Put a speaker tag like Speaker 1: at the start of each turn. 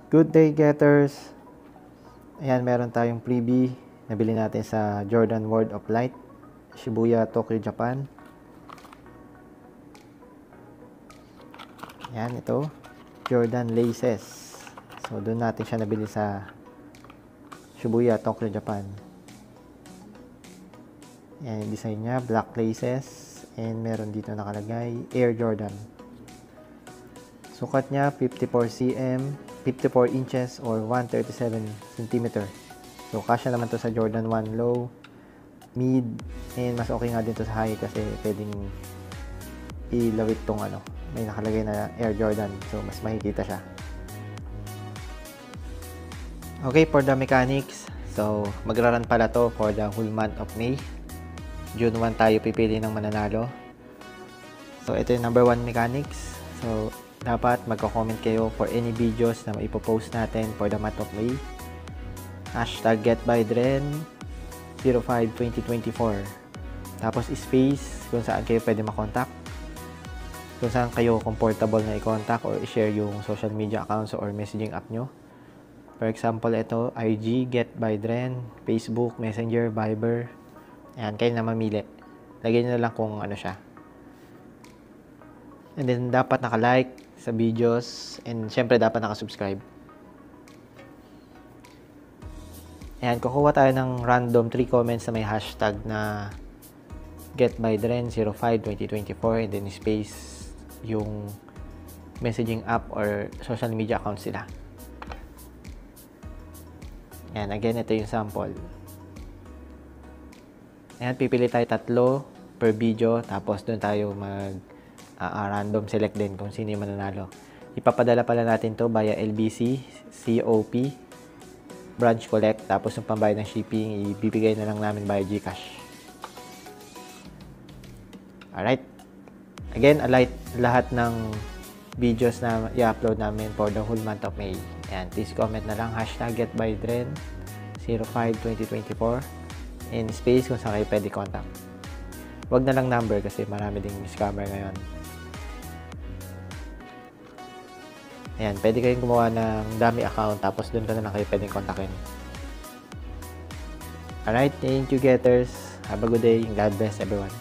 Speaker 1: Good day, getters! Ayan, meron tayong freebie. Nabili natin sa Jordan World of Light, Shibuya, Tokyo, Japan. Ayan, ito. Jordan Laces. So, doon natin siya nabili sa Shibuya, Tokyo, Japan. Ayan, yung design niya, black laces. And meron dito nakalagay, Air Jordan. Sukat niya, 54 cm, 54 inches, or 137 cm. So, kasya naman to sa Jordan 1 low, mid, and mas okay nga dito sa high kasi pwedeng ilawit tong may nakalagay na Air Jordan. So, mas makikita siya. Okay, for the mechanics. So, magra-run pala to for the whole month of May. June 1 tayo pipili ng mananalo. So, ito yung number 1 mechanics. So, dapat magko-comment kayo for any videos na maipopost natin for the month of May. Hashtag GetByDren052024. Tapos space kung saan kayo pwede makontak. Kung saan kayo comfortable na i-contact or i-share yung social media accounts or messaging app nyo. For example, ito, IG, GetByDren, Facebook, Messenger, Viber. Ayan, kayo na mamili. Lagay nyo na lang kung ano siya. And then, dapat naka-like sa videos. And, syempre, dapat naka-subscribe. Ayan, kukuha tayo ng random 3 comments na may hashtag na GetByDren052024. And then, space yung messaging app or social media accounts sila. Ayan, again, ito yung sample. Ayan, pipili tayo 3 per video. Tapos, doon tayo random select din kung sino yung mananalo. Ipapadala pala natin to via LBC, COP, branch collect. Tapos yung pambayad ng shipping, ibibigay na lang namin via GCash. Alright. Again, lahat ng videos na i-upload namin for the whole month of May. Ayan, please comment na lang hashtag GetByDren052024 in space kung saan kayo pwede contact. Wag na lang number kasi marami ding scammer ngayon. Ayan, pwede kayong gumawa ng dummy account tapos doon na lang kayo pwedeng kontakin. Alright, thank you getters. Have a good day and God bless everyone.